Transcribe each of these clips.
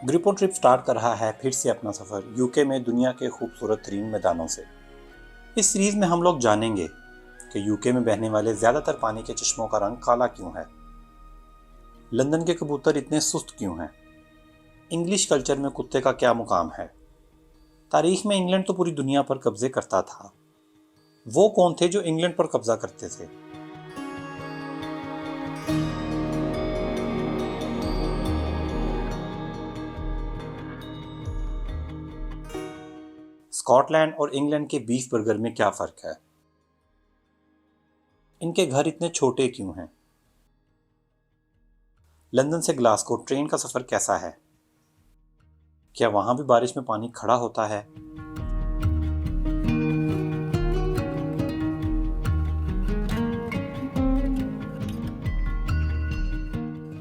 ग्रिपोन trip start कर रहा है फिर से अपना सफ़र यूके में दुनिया के खूबसूरत तरीन मैदानों से। इस सीरीज़ में हम लोग जानेंगे कि यूके में बहने वाले ज़्यादातर पानी के चश्मों का रंग काला क्यों है, लंदन के कबूतर इतने सुस्त क्यों हैं, इंग्लिश कल्चर में कुत्ते का क्या मुकाम है, तारीख में इंग्लैंड तो पूरी दुनिया पर कब्जे करता था, वो कौन थे जो इंग्लैंड पर कब्जा करते थे। स्कॉटलैंड और इंग्लैंड के बीफ बर्गर में क्या फ़र्क है, इनके घर इतने छोटे क्यों हैं, लंदन से ग्लासगो ट्रेन का सफ़र कैसा है, क्या वहां भी बारिश में पानी खड़ा होता है,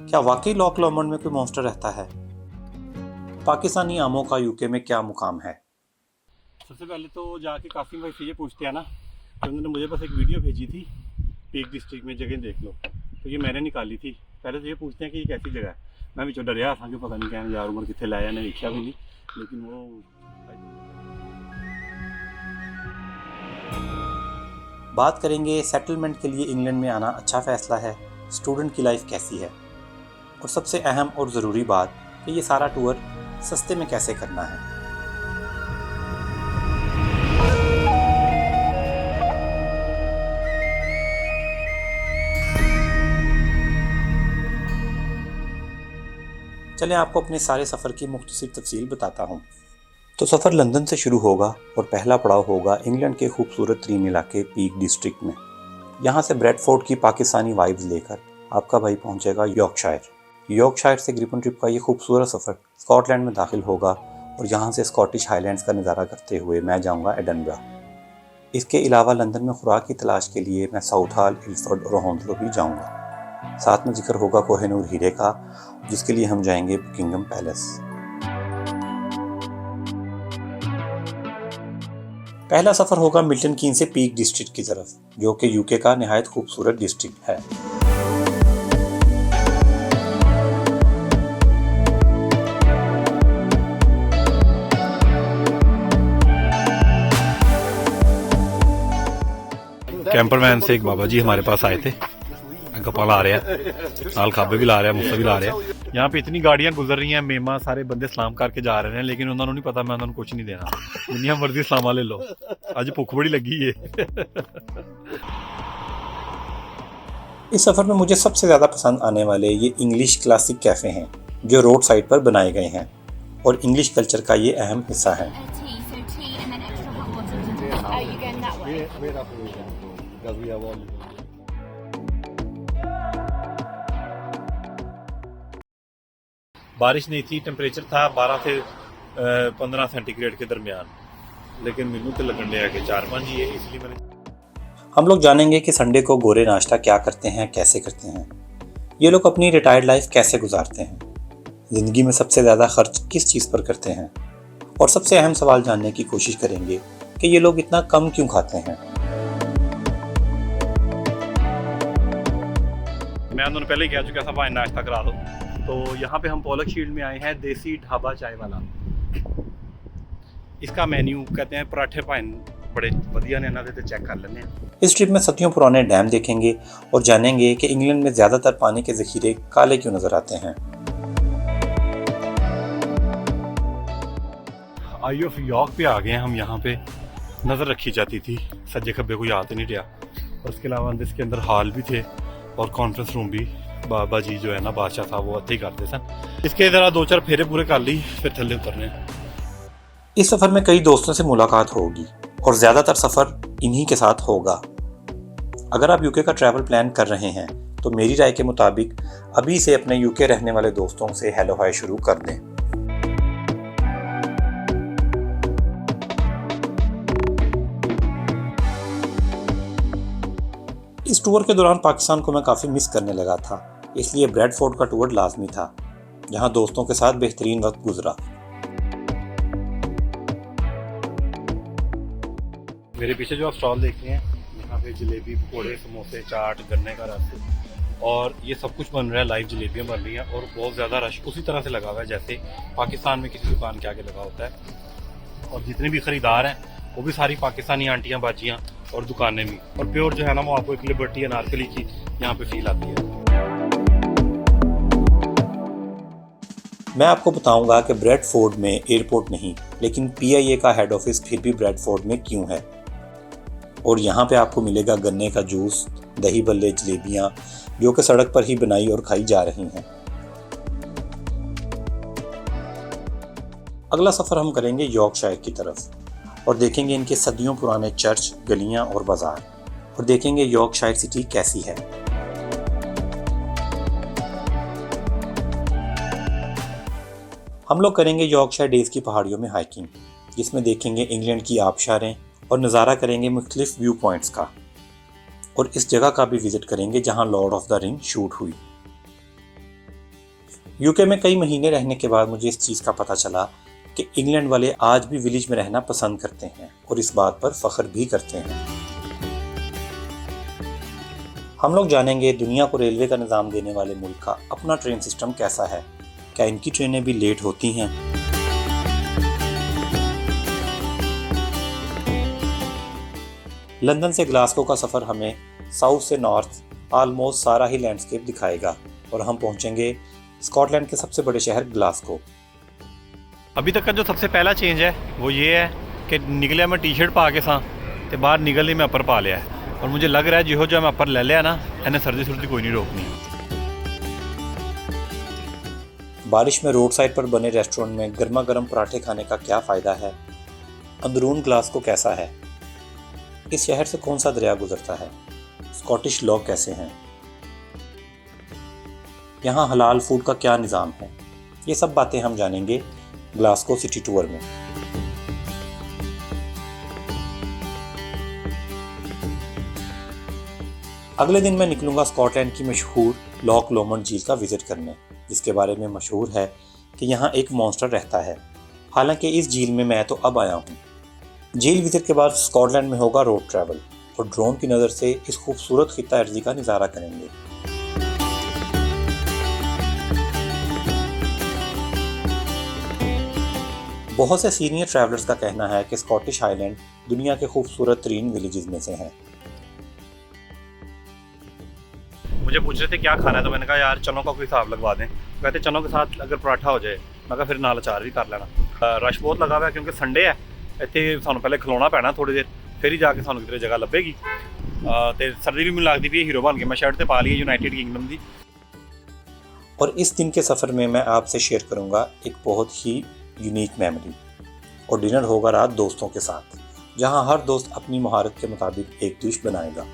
क्या वाकई लॉक लॉमंड में कोई मॉन्स्टर रहता है, पाकिस्तानी आमों का यूके में क्या मुकाम है। सबसे पहले तो जाके काफ़ी भाई चीज़ें पूछते हैं ना, तो उन्होंने मुझे बस एक वीडियो भेजी थी, पीक डिस्ट्रिक्ट में जगह देख लो, तो ये मैंने निकाली थी। पहले तो ये पूछते हैं कि ये कैसी जगह है, मैं भी डरिया था कि पता नहीं क्या यार उम्र कितने लाया, ने देखा भी नहीं, लेकिन वो बात करेंगे सेटलमेंट के लिए इंग्लैंड में आना अच्छा फ़ैसला है, स्टूडेंट की लाइफ कैसी है, और सबसे अहम और ज़रूरी बात कि ये सारा टूर सस्ते में कैसे करना है। चलें आपको अपने सारे सफ़र की मुख्तसर तफसील बताता हूँ। तो सफ़र लंदन से शुरू होगा और पहला पड़ाव होगा इंग्लैंड के खूबसूरत तरीन इलाके पीक डिस्ट्रिक्ट में। यहाँ से ब्रैडफोर्ड की पाकिस्तानी वाइब्स लेकर आपका भाई पहुँचेगा यॉर्कशायर। यॉर्कशायर से ग्रिपोन ट्रिप का ये खूबसूरत सफ़र स्कॉटलैंड में दाखिल होगा और यहाँ से स्कॉटिश हाईलैंड्स का नज़ारा करते हुए मैं जाऊँगा एडनबरा। इसके अलावा लंदन में खुराक की तलाश के लिए मैं साउथ हॉल, इल्फर्ड और हॉन्सलो भी जाऊँगा। साथ में जिक्र होगा कोहिनूर हीरे का, जिसके लिए हम जाएंगे बकिंगम पैलेस। पहला सफ़र होगा मिल्टन कीन से पीक डिस्ट्रिक्ट की तरफ, जो कि यूके का निहायत खूबसूरत डिस्ट्रिक्ट है। कैंपर वैन से एक बाबा जी हमारे पास आए थे, गप्पा ला रहे हैं, नाल खाबे भी ला रहे हैं, मुफ्त भी ला रहे हैं। यहाँ पे इतनी गाड़ियाँ गुजर रही हैं, मेमा सारे बंदे सलाम करके जा रहे हैं, लेकिन उन्होंने नहीं पता मैं उन्होंने कुछ नहीं देना, दुनिया मर्जी सलामा ले लो, आज भुख बड़ी लगी है। इस सफ़र में मुझे सबसे ज़्यादा पसंद आने वाले ये इंग्लिश क्लासिक कैफ़े हैं जो रोड साइड पर बनाए गए हैं और इंग्लिश कल्चर का ये अहम हिस्सा है। बारिश नहीं थी, टेम्परेचर था 12 से 15 सेंटीग्रेड के दरमियान, लेकिन मैनू तो लगन लिया कि 4-5 ही है, इसलिए मैंने। हम लोग जानेंगे कि संडे को गोरे नाश्ता क्या करते हैं, कैसे करते हैं, ये लोग अपनी रिटायर्ड लाइफ कैसे गुजारते हैं, ज़िंदगी में सबसे ज़्यादा खर्च किस चीज़ पर करते हैं, और सबसे अहम सवाल जानने की कोशिश करेंगे कि ये लोग इतना कम क्यों खाते हैं। मैं उन्होंने पहले ही कह चुका था भाई नाश्ता करा दो। तो यहाँ पे हम पोलक शील्ड में आए हैं, देसी ढाबा चाय वाला। इसका मेन्यू कहते हैं पराठे पाइन बड़े वधिया ने, इन्होंने चेक कर लेने हैं। इस ट्रिप में सदियों पुराने डैम देखेंगे और जानेंगे कि इंग्लैंड में ज़्यादातर पानी के ज़ख़ीरे काले क्यों नज़र आते हैं। आई ऑफ यॉर्क पे आ गए हम। यहाँ पे नज़र रखी जाती थी, सज्जे खब्बे को याद नहीं रहा, और उसके अलावा इसके अंदर हॉल भी थे और कॉन्फ्रेंस रूम भी। बाबा जी जो है ना बादशाह था, वो अत्ते ही करते सन। इसके ज़रा 2-4 फेरे पूरे कर ली, फिर थल्ले उतरने। इस सफ़र में कई दोस्तों से मुलाकात होगी और ज़्यादातर सफ़र इन्हीं के साथ होगा। अगर आप यूके का ट्रैवल प्लान कर रहे हैं तो मेरी राय के मुताबिक अभी से अपने यूके रहने वाले दोस्तों से हेलो हाय शुरू कर दें। इस टूर के दौरान पाकिस्तान को मैं काफ़ी मिस करने लगा था, इसलिए ब्रैडफोर्ड का टूर लाजमी था, जहां दोस्तों के साथ बेहतरीन वक्त गुजरा। मेरे पीछे जो आप स्टॉल देख रहे हैं, यहाँ पे जलेबी, पकौड़े, समोसे, चाट, गन्ने का रस और ये सब कुछ बन रहा है। लाइव जलेबियाँ बन रही हैं और बहुत ज़्यादा रश उसी तरह से लगा हुआ है जैसे पाकिस्तान में किसी दुकान के आगे लगा होता है। और जितने भी ख़रीदार हैं वो भी सारी पाकिस्तानी आंटियाँ, बाजियाँ और दुकानें भी। और प्योर जो है ना, वो आपको एक लिबर्टी अनारकली की यहाँ पे फील आती है। मैं आपको बताऊंगा कि ब्रैडफोर्ड में एयरपोर्ट नहीं, लेकिन PIA का हेड ऑफिस फिर भी ब्रैडफोर्ड में क्यों है। और यहाँ पे आपको मिलेगा गन्ने का जूस, दही बल्ले, जलेबियाँ, जो कि सड़क पर ही बनाई और खाई जा रही हैं। अगला सफ़र हम करेंगे यॉर्कशायर की तरफ और देखेंगे इनके सदियों पुराने चर्च, गलियाँ और बाज़ार, और देखेंगे यॉर्कशायर सिटी कैसी है। हम लोग करेंगे यॉर्कशायर डेज़ की पहाड़ियों में हाइकिंग, जिसमें देखेंगे इंग्लैंड की आबशारें और नज़ारा करेंगे मुख्तलिफ व्यू पॉइंट्स का। और इस जगह का भी विजिट करेंगे जहां Lord of the ring shoot हुई। यूके में कई महीने रहने के बाद मुझे इस चीज़ का पता चला कि इंग्लैंड वाले आज भी विलेज में रहना पसंद करते हैं और इस बात पर फख्र भी करते हैं। हम लोग जानेंगे दुनिया को रेलवे का निज़ाम देने वाले मुल्क का अपना ट्रेन सिस्टम कैसा है, क्या इनकी ट्रेनें भी लेट होती हैं। लंदन से ग्लासगो का सफ़र हमें साउथ से नॉर्थ ऑलमोस्ट सारा ही लैंडस्केप दिखाएगा और हम पहुंचेंगे स्कॉटलैंड के सबसे बड़े शहर ग्लासगो। अभी तक का जो सबसे पहला चेंज है वो ये है कि निकलिया मैं टी-शर्ट पा के सा ते बाहर निकल ही मैं अपर पा लिया है और मुझे लग रहा है जो मैं अपर ले लिया ना, इन्हें सर्दी सुर्दी कोई नहीं रोकनी। बारिश में रोड साइड पर बने रेस्टोरेंट में गर्मा गर्म पराठे खाने का क्या फ़ायदा है। अंदरून ग्लासगो कैसा है, इस शहर से कौन सा दरिया गुजरता है, स्कॉटिश लोग कैसे हैं, यहाँ हलाल फूड का क्या निज़ाम है, ये सब बातें हम जानेंगे ग्लासगो सिटी टूर में। अगले दिन मैं निकलूंगा स्कॉटलैंड की मशहूर लॉक लोमंड झील का विजिट करने, जिसके बारे में मशहूर है कि यहाँ एक मॉन्स्टर रहता है। हालांकि इस झील में मैं तो अब आया हूँ। झील विजिट के बाद स्कॉटलैंड में होगा रोड ट्रैवल और ड्रोन की नज़र से इस खूबसूरत खित्ता अर्जी का नज़ारा करेंगे। बहुत से सीनियर ट्रैवलर्स का कहना है कि स्कॉटिश हाईलैंड दुनिया के खूबसूरत तरीन विलेजेस में से हैं। मुझे पूछ रहे थे क्या खाना है, तो मैंने कहा यार चनों का कोई हिसाब लगवा दें। कहते चनों के साथ अगर पराठा हो जाए, मैं कहा फिर नाल अचार भी कर लेना। रश बहुत लगा हुआ है क्योंकि संडे है, ਇੱਥੇ ਸਾਨੂੰ ਪਹਿਲੇ ਖਲੋਣਾ ਪੈਣਾ ਥੋੜੀ ਦੇਰ, ਫਿਰ ਹੀ ਜਾ ਕੇ ਸਾਨੂੰ ਕਿਤੇ ਜਗ੍ਹਾ ਲੱਭੇਗੀ। ਤੇ ਸਰਦੀ ਵੀ ਮੈਨੂੰ ਲੱਗਦੀ ਵੀ ਹੀਰੋ ਬਣ ਕੇ मैं शर्ट ਤੇ पा ली है यूनाइटेड किंगडम दी। और इस दिन के सफ़र में मैं आपसे शेयर करूंगा एक बहुत ही यूनिक मेमोरी, और डिनर होगा रात दोस्तों के साथ, जहां हर दोस्त अपनी महारत के मुताबिक एक डिश बनाएगा।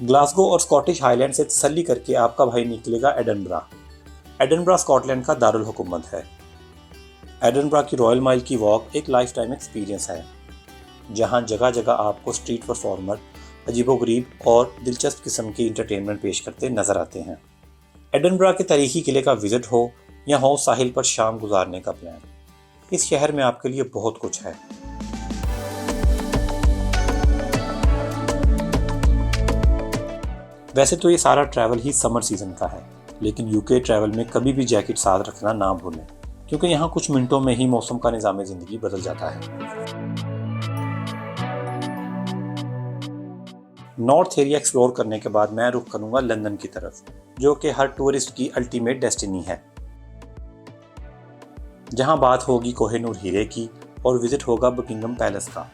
ग्लासगो और स्कॉटिश हाईलैंड से तसल्ली करके आपका भाई निकलेगा एडनबरा। एडनबरा स्कॉटलैंड का दारुल हुकूमत है। एडनबरा की रॉयल माइल की वॉक एक लाइफ टाइम एक्सपीरियंस है, जहां जगह जगह आपको स्ट्रीट परफॉर्मर अजीबोगरीब और दिलचस्प किस्म की इंटरटेनमेंट पेश करते नजर आते हैं। एडनबरा के तारीखी किले का विजिट हो या हो साहिल पर शाम गुजारने का प्लान, इस शहर में आपके लिए बहुत कुछ है। वैसे तो ये सारा ट्रैवल ही समर सीजन का है, लेकिन यूके ट्रैवल में कभी भी जैकेट साथ रखना ना भूलें, क्योंकि यहाँ कुछ मिनटों में ही मौसम का निज़ाम ज़िंदगी बदल जाता है। नॉर्थ एरिया एक्सप्लोर करने के बाद मैं रुख करूँगा लंदन की तरफ, जो कि हर टूरिस्ट की अल्टीमेट डेस्टिनी है, जहाँ बात होगी कोहिनूर हीरे की और विजिट होगा बकिंगम पैलेस का।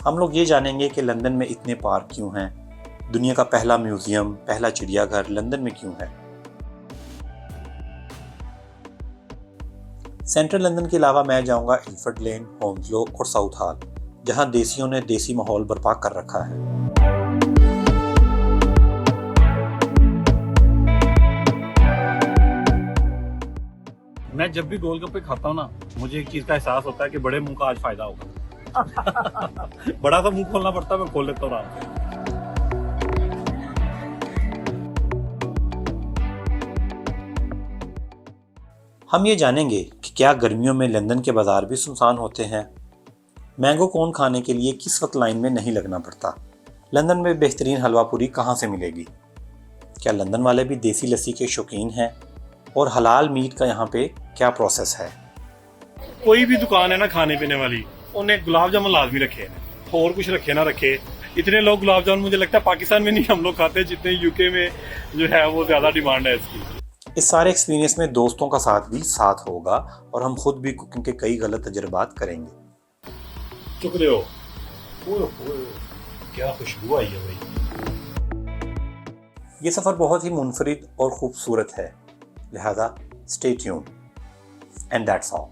हम लोग ये जानेंगे कि लंदन में इतने पार्क क्यों हैं, दुनिया का पहला म्यूजियम, पहला चिड़ियाघर लंदन में क्यों है। सेंट्रल लंदन के अलावा मैं जाऊंगा इल्फर्ड लेन, होम्सलो और साउथ हॉल, जहां देसियों ने देसी माहौल बर्पा कर रखा है। मैं जब भी गोलगप्पे खाता हूँ ना, मुझे एक चीज का एहसास होता है कि बड़े मुंह का आज फायदा होगा। बड़ा सा मुंह खोलना पड़ता है, मैं खोल लेता हूँ आराम से। हम ये जानेंगे कि क्या गर्मियों में लंदन के बाजार भी सुनसान होते हैं, मैंगो कोन खाने के लिए किस वक्त लाइन में नहीं लगना पड़ता, लंदन में बेहतरीन हलवा पूरी कहाँ से मिलेगी, क्या लंदन वाले भी देसी लस्सी के शौकीन हैं, और हलाल मीट का यहाँ पे क्या प्रोसेस है। कोई भी दुकान है ना खाने पीने वाली, उन्हें गुलाब जामुन लाजमी रखे, और कुछ रखे ना रखे। इतने लोग गुलाब जामुन मुझे लगता है पाकिस्तान में नहीं हम लोग खाते, जितने यूके में जो है वो ज्यादा डिमांड है इसकी। इस सारे एक्सपीरियंस में दोस्तों का साथ भी साथ होगा और हम खुद भी कुकिंग के कई गलत तजुर्बात करेंगे। चुप रहे हो, क्या खुशबू आई है भाई। ये सफ़र बहुत ही मुनफरिद और खूबसूरत है, लिहाजा stay tuned and that's all.